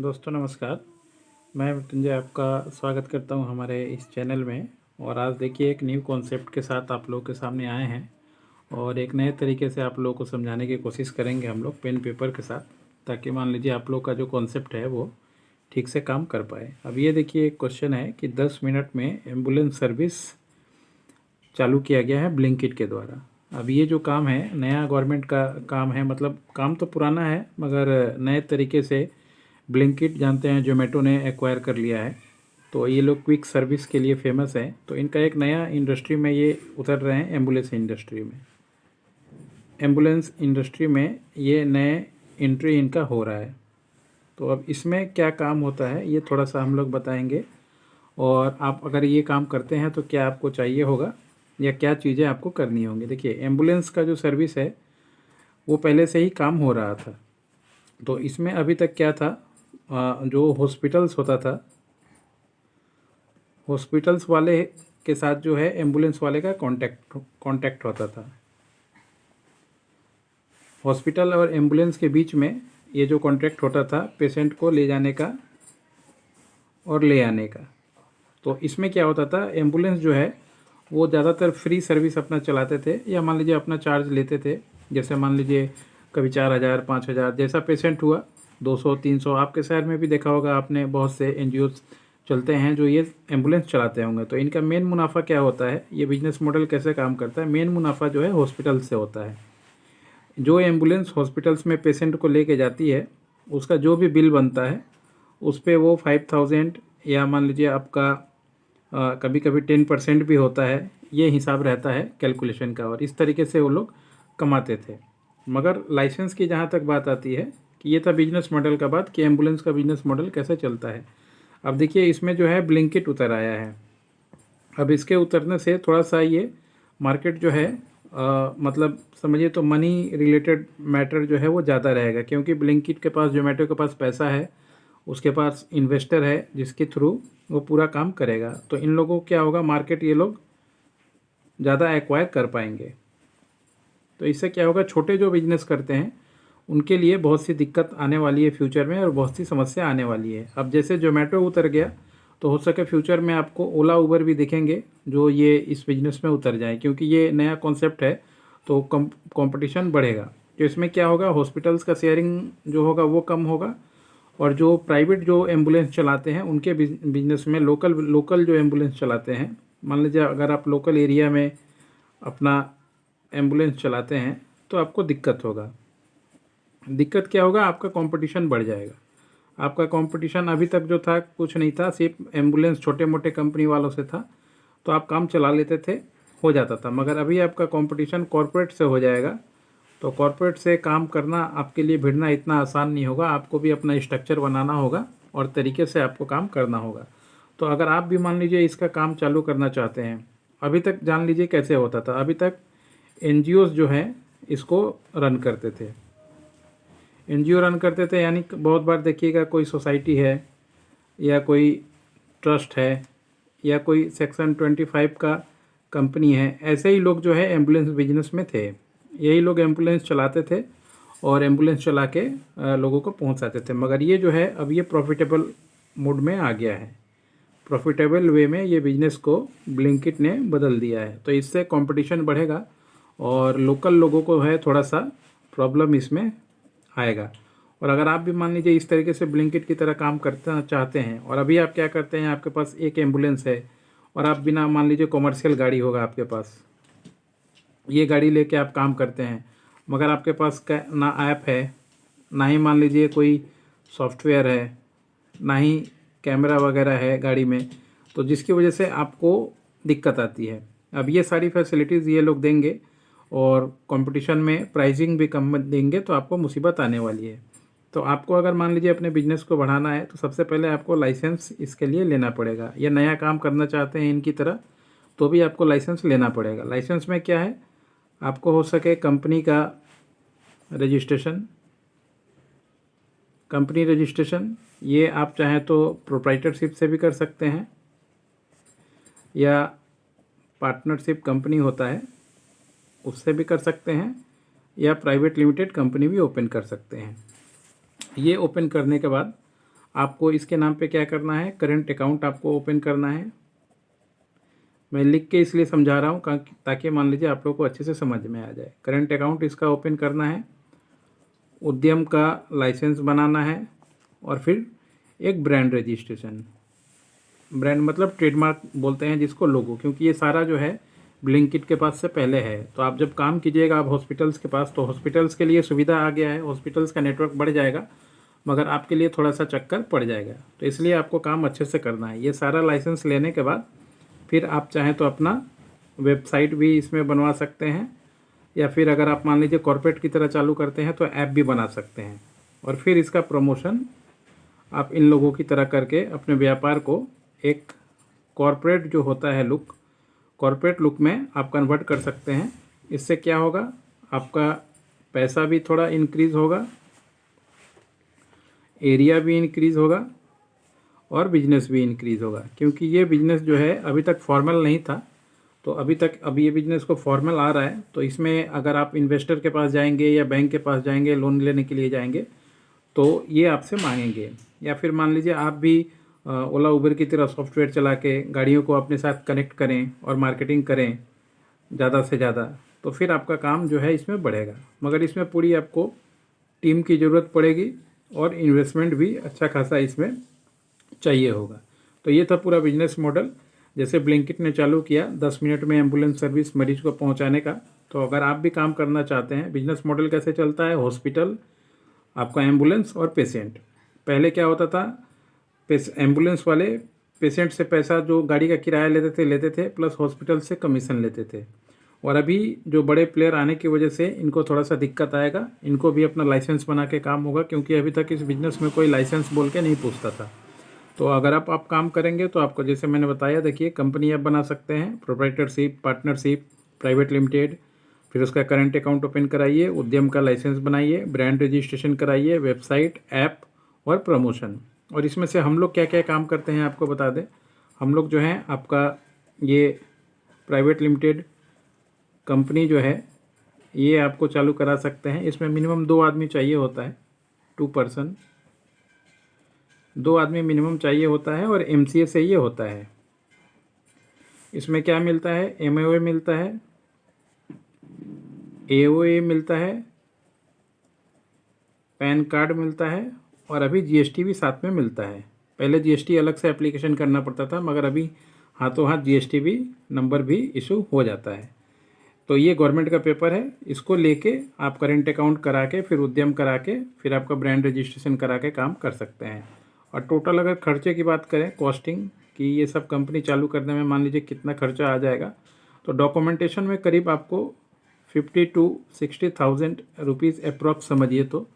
दोस्तों नमस्कार। मैं मृत्युंजय आपका स्वागत करता हूं हमारे इस चैनल में। और आज देखिए एक न्यू कॉन्सेप्ट के साथ आप लोगों के सामने आए हैं और एक नए तरीके से आप लोगों को समझाने की कोशिश करेंगे हम लोग पेन पेपर के साथ, ताकि मान लीजिए आप लोग का जो कॉन्सेप्ट है वो ठीक से काम कर पाए। अब ये देखिए एक क्वेश्चन है कि 10 मिनट में एम्बुलेंस सर्विस चालू किया गया है ब्लिंकिट के द्वारा। अब ये जो काम है नया गवर्नमेंट का काम है, मतलब काम तो पुराना है मगर नए तरीके से ब्लिंकिट जानते हैं जोमेटो ने एक्वायर कर लिया है, तो ये लोग क्विक सर्विस के लिए फेमस है। तो इनका एक नया इंडस्ट्री में ये उतर रहे हैं, एम्बुलेंस इंडस्ट्री में। एम्बुलेंस इंडस्ट्री में ये नए एंट्री इनका हो रहा है। तो अब इसमें क्या काम होता है ये थोड़ा सा हम लोग बताएंगे, और आप अगर ये काम करते हैं तो क्या आपको चाहिए होगा या क्या चीज़ें आपको करनी होंगी। देखिए एम्बुलेंस का जो सर्विस है वो पहले से ही काम हो रहा था। तो इसमें अभी तक क्या था, जो हॉस्पिटल्स होता था, हॉस्पिटल्स वाले के साथ जो है एम्बुलेंस वाले का कांटेक्ट होता था। हॉस्पिटल और एम्बुलेंस के बीच में ये जो कांटेक्ट होता था पेशेंट को ले जाने का और ले आने का। तो इसमें क्या होता था, एम्बुलेंस जो है वो ज़्यादातर फ्री सर्विस अपना चलाते थे या मान लीजिए अपना चार्ज लेते थे। जैसे मान लीजिए कभी 4,000 5,000 जैसा पेशेंट हुआ, 200 300। आपके शहर में भी देखा होगा आपने, बहुत से एनजीओ चलते हैं जो ये एम्बुलेंस चलाते होंगे। तो इनका मेन मुनाफा क्या होता है, ये बिजनेस मॉडल कैसे काम करता है, मेन मुनाफा जो है हॉस्पिटल से होता है। जो एम्बुलेंस हॉस्पिटल्स में पेशेंट को लेके जाती है उसका जो भी बिल बनता है उस पर वो 5,000 या मान लीजिए आपका कभी कभी 10% भी होता है, ये हिसाब रहता है कैलकुलेशन का। और इस तरीके से वो लोग कमाते थे। मगर लाइसेंस की जहाँ तक बात आती है कि ये था बिजनेस मॉडल का बात, कि एम्बुलेंस का बिजनेस मॉडल कैसे चलता है। अब देखिए इसमें जो है ब्लिंकिट उतर आया है। अब इसके उतरने से थोड़ा सा ये मार्केट जो है मतलब समझिए तो मनी रिलेटेड मैटर जो है वो ज़्यादा रहेगा, क्योंकि ब्लिंकिट के पास, जोमेटो के पास पैसा है, उसके पास इन्वेस्टर है जिसके थ्रू वो पूरा काम करेगा। तो इन लोगों को क्या होगा, मार्केट ये लोग ज़्यादा एक्वायर कर पाएंगे। तो इससे क्या होगा, छोटे जो बिजनेस करते हैं उनके लिए बहुत सी दिक्कत आने वाली है फ्यूचर में, और बहुत सी समस्या आने वाली है। अब जैसे जोमेटो उतर गया तो हो सके फ्यूचर में आपको ओला उबर भी दिखेंगे जो ये इस बिज़नेस में उतर जाए, क्योंकि ये नया कॉन्सेप्ट है। तो कंपटीशन बढ़ेगा। तो इसमें क्या होगा, हॉस्पिटल्स का शेयरिंग जो होगा वो कम होगा, और जो प्राइवेट जो एम्बुलेंस चलाते हैं उनके बिजनेस में लोकल जो एम्बुलेंस चलाते हैं, मान लीजिए अगर आप लोकल एरिया में अपना एम्बुलेंस चलाते हैं तो आपको दिक्कत होगा। दिक्कत क्या होगा, आपका कंपटीशन बढ़ जाएगा। आपका कंपटीशन अभी तक जो था कुछ नहीं था, सिर्फ एम्बुलेंस छोटे मोटे कंपनी वालों से था, तो आप काम चला लेते थे, हो जाता था। मगर अभी आपका कंपटीशन कॉरपोरेट से हो जाएगा। तो कॉरपोरेट से काम करना आपके लिए भिड़ना इतना आसान नहीं होगा, आपको भी अपना स्ट्रक्चर बनाना होगा और तरीके से आपको काम करना होगा। तो अगर आप भी मान लीजिए इसका काम चालू करना चाहते हैं, अभी तक जान लीजिए कैसे होता था। अभी तक एनजीओज जो हैं इसको रन करते थे, एनजीओ रन करते थे। यानी बहुत बार देखिएगा कोई सोसाइटी है या कोई ट्रस्ट है या कोई सेक्शन 25 का कंपनी है, ऐसे ही लोग जो है एम्बुलेंस बिजनेस में थे। यही लोग एम्बुलेंस चलाते थे और एम्बुलेंस चला के लोगों को पहुंचाते थे। मगर ये जो है अब ये प्रॉफिटेबल मोड में आ गया है, प्रॉफिटेबल वे में ये बिजनेस को ब्लिंकिट ने बदल दिया है। तो इससे कंपटीशन बढ़ेगा और लोकल लोगों को है थोड़ा सा प्रॉब्लम इसमें आएगा। और अगर आप भी मान लीजिए इस तरीके से ब्लिंकिट की तरह काम करना चाहते हैं, और अभी आप क्या करते हैं, आपके पास एक एम्बुलेंस है और आप बिना, मान लीजिए कॉमर्शियल गाड़ी होगा आपके पास, ये गाड़ी लेके आप काम करते हैं, मगर आपके पास ना ऐप है, ना ही मान लीजिए कोई सॉफ्टवेयर है, ना ही कैमरा वगैरह है गाड़ी में, तो जिसकी वजह से आपको दिक्कत आती है। अब ये सारी फैसिलिटीज़ ये लोग देंगे और कंपटीशन में प्राइसिंग भी कम देंगे, तो आपको मुसीबत आने वाली है। तो आपको अगर मान लीजिए अपने बिजनेस को बढ़ाना है तो सबसे पहले आपको लाइसेंस इसके लिए लेना पड़ेगा, या नया काम करना चाहते हैं इनकी तरह तो भी आपको लाइसेंस लेना पड़ेगा। लाइसेंस में क्या है, आपको हो सके कंपनी का रजिस्ट्रेशन, कंपनी रजिस्ट्रेशन ये आप चाहें तो प्रोप्राइटरशिप से भी कर सकते हैं, या पार्टनरशिप कंपनी होता है उससे भी कर सकते हैं, या प्राइवेट लिमिटेड कंपनी भी ओपन कर सकते हैं। ये ओपन करने के बाद आपको इसके नाम पे क्या करना है, करंट अकाउंट आपको ओपन करना है। मैं लिख के इसलिए समझा रहा हूँ ताकि मान लीजिए आप लोगों को अच्छे से समझ में आ जाए। करंट अकाउंट इसका ओपन करना है, उद्यम का लाइसेंस बनाना है और फिर एक ब्रांड रजिस्ट्रेशन। ब्रांड मतलब ट्रेडमार्क बोलते हैं जिसको, लोगो, क्योंकि ये सारा जो है ब्लिंकिट के पास से पहले है। तो आप जब काम कीजिएगा आप हॉस्पिटल्स के पास, तो हॉस्पिटल्स के लिए सुविधा आ गया है, हॉस्पिटल्स का नेटवर्क बढ़ जाएगा, मगर आपके लिए थोड़ा सा चक्कर पड़ जाएगा। तो इसलिए आपको काम अच्छे से करना है। ये सारा लाइसेंस लेने के बाद फिर आप चाहें तो अपना वेबसाइट भी इसमें बनवा सकते हैं, या फिर अगर आप मान लीजिए कॉर्पोरेट की तरह चालू करते हैं तो ऐप भी बना सकते हैं। और फिर इसका प्रमोशन आप इन लोगों की तरह करके अपने व्यापार को एक कॉर्पोरेट जो होता है लुक, कॉर्पोरेट लुक में आप कन्वर्ट कर सकते हैं। इससे क्या होगा, आपका पैसा भी थोड़ा इंक्रीज़ होगा, एरिया भी इंक्रीज़ होगा और बिजनेस भी इंक्रीज़ होगा। क्योंकि ये बिज़नेस जो है अभी तक फॉर्मल नहीं था, तो अभी ये बिज़नेस को फॉर्मल आ रहा है। तो इसमें अगर आप इन्वेस्टर के पास जाएंगे या बैंक के पास जाएंगे, लोन लेने के लिए जाएंगे, तो ये आपसे मांगेंगे। या फिर मान लीजिए आप भी ओला उबर की तरह सॉफ्टवेयर चला के गाड़ियों को अपने साथ कनेक्ट करें और मार्केटिंग करें ज़्यादा से ज़्यादा, तो फिर आपका काम जो है इसमें बढ़ेगा। मगर इसमें पूरी आपको टीम की ज़रूरत पड़ेगी और इन्वेस्टमेंट भी अच्छा खासा इसमें चाहिए होगा। तो ये था पूरा बिजनेस मॉडल। जैसे ब्लिंकिट ने चालू किया 10 मिनट में एम्बुलेंस सर्विस मरीज को पहुंचाने का, तो अगर आप भी काम करना चाहते हैं, बिजनेस मॉडल कैसे चलता है, हॉस्पिटल, आपका एम्बुलेंस और पेशेंट। पहले क्या होता था, एम्बुलेंस वाले पेशेंट से पैसा जो गाड़ी का किराया लेते थे प्लस हॉस्पिटल से कमीशन लेते थे। और अभी जो बड़े प्लेयर आने की वजह से इनको थोड़ा सा दिक्कत आएगा, इनको भी अपना लाइसेंस बना के काम होगा, क्योंकि अभी तक इस बिज़नेस में कोई लाइसेंस बोल के नहीं पूछता था। तो अगर आप काम करेंगे तो आपको, जैसे मैंने बताया, देखिए कंपनी आप बना सकते हैं, प्रोप्राइटरशिप, पार्टनरशिप, प्राइवेट लिमिटेड, फिर उसका करंट अकाउंट ओपन कराइए, उद्यम का लाइसेंस बनाइए, ब्रांड रजिस्ट्रेशन कराइए, वेबसाइट, ऐप और प्रमोशन। और इसमें से हम लोग क्या क्या काम करते हैं आपको बता दें। हम लोग जो हैं आपका ये प्राइवेट लिमिटेड कंपनी जो है ये आपको चालू करा सकते हैं। इसमें मिनिमम 2 आदमी चाहिए होता है, 2 पर्सन, 2 आदमी मिनिमम चाहिए होता है। और एमसीए से ये होता है। इसमें क्या मिलता है, एमओए मिलता है, एओए मिलता है, पैन कार्ड मिलता है और अभी जीएसटी भी साथ में मिलता है। पहले जीएसटी अलग से एप्लीकेशन करना पड़ता था, मगर अभी हाथों हाथ जीएसटी भी नंबर भी इशू हो जाता है। तो ये गवर्नमेंट का पेपर है, इसको लेके आप करेंट अकाउंट करा के, फिर उद्यम करा के, फिर आपका ब्रांड रजिस्ट्रेशन करा के काम कर सकते हैं। और टोटल अगर खर्चे की बात करें, कॉस्टिंग कि ये सब कंपनी चालू करने में मान लीजिए कितना खर्चा आ जाएगा, तो डॉक्यूमेंटेशन में करीब आपको 50 to 60,000 रुपीज़ अप्रॉक्स समझिए तो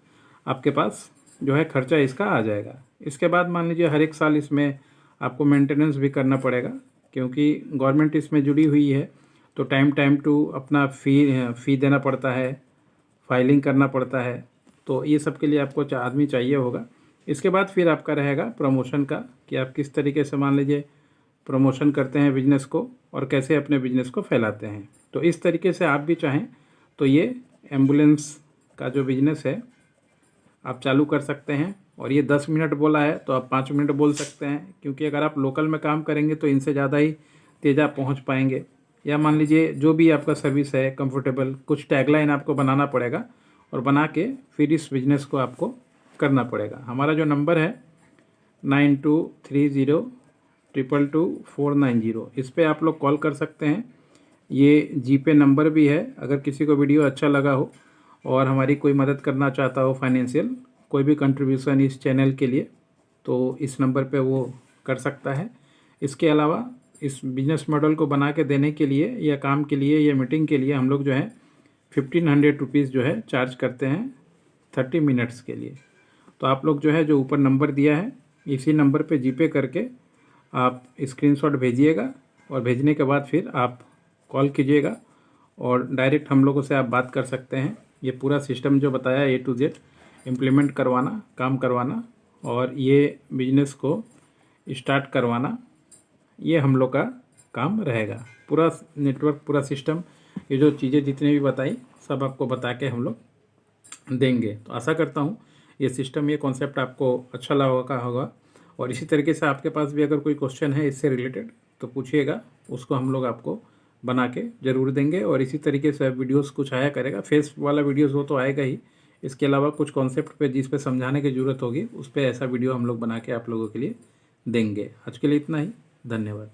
आपके पास जो है खर्चा इसका आ जाएगा। इसके बाद मान लीजिए हर एक साल इसमें आपको मेंटेनेंस भी करना पड़ेगा, क्योंकि गवर्नमेंट इसमें जुड़ी हुई है। तो टाइम टू अपना फ़ी देना पड़ता है, फाइलिंग करना पड़ता है। तो ये सब के लिए आपको आदमी चाहिए होगा। इसके बाद फिर आपका रहेगा प्रमोशन का, कि आप किस तरीके से मान लीजिए प्रमोशन करते हैं बिजनेस को और कैसे अपने बिजनेस को फैलाते हैं। तो इस तरीके से आप भी चाहें तो ये एम्बुलेंस का जो बिजनेस है आप चालू कर सकते हैं। और ये 10 मिनट बोला है तो आप 5 मिनट बोल सकते हैं, क्योंकि अगर आप लोकल में काम करेंगे तो इनसे ज़्यादा ही तेज़ आप पहुँच पाएंगे। या मान लीजिए जो भी आपका सर्विस है कंफर्टेबल, कुछ टैगलाइन आपको बनाना पड़ेगा और बना के फिर इस बिज़नेस को आपको करना पड़ेगा। हमारा जो नंबर है 9230222490, इस पर आप लोग कॉल कर सकते हैं। ये जीपे नंबर भी है। अगर किसी को वीडियो अच्छा लगा हो और हमारी कोई मदद करना चाहता हो, फाइनेंशियल कोई भी कंट्रीब्यूशन इस चैनल के लिए, तो इस नंबर पे वो कर सकता है। इसके अलावा इस बिज़नेस मॉडल को बना के देने के लिए या काम के लिए या मीटिंग के लिए हम लोग जो है 1500 रुपीज़ जो है चार्ज करते हैं 30 मिनट्स के लिए। तो आप लोग जो है जो ऊपर नंबर दिया है इसी नंबर पे जीपे करके आप स्क्रीनशॉट भेजिएगा, और भेजने के बाद फिर आप कॉल कीजिएगा और डायरेक्ट हम लोगों से आप बात कर सकते हैं। ये पूरा सिस्टम जो बताया A to Z इम्प्लीमेंट करवाना, काम करवाना और ये बिजनेस को स्टार्ट करवाना, ये हम लोग का काम रहेगा। पूरा नेटवर्क, पूरा सिस्टम, ये जो चीज़ें जितनी भी बताई सब आपको बता के हम लोग देंगे। तो आशा करता हूँ ये सिस्टम, ये कॉन्सेप्ट आपको अच्छा लगा होगा। और इसी तरीके से आपके पास भी अगर कोई क्वेश्चन है इससे रिलेटेड तो पूछिएगा, उसको हम लोग आपको बना के ज़रूर देंगे। और इसी तरीके से वीडियोस कुछ आया करेगा, फेस वाला वीडियोस वो तो आएगा ही, इसके अलावा कुछ कॉन्सेप्ट पे जिस पे समझाने की ज़रूरत होगी उस पे ऐसा वीडियो हम लोग बना के आप लोगों के लिए देंगे। आज के लिए इतना ही, धन्यवाद।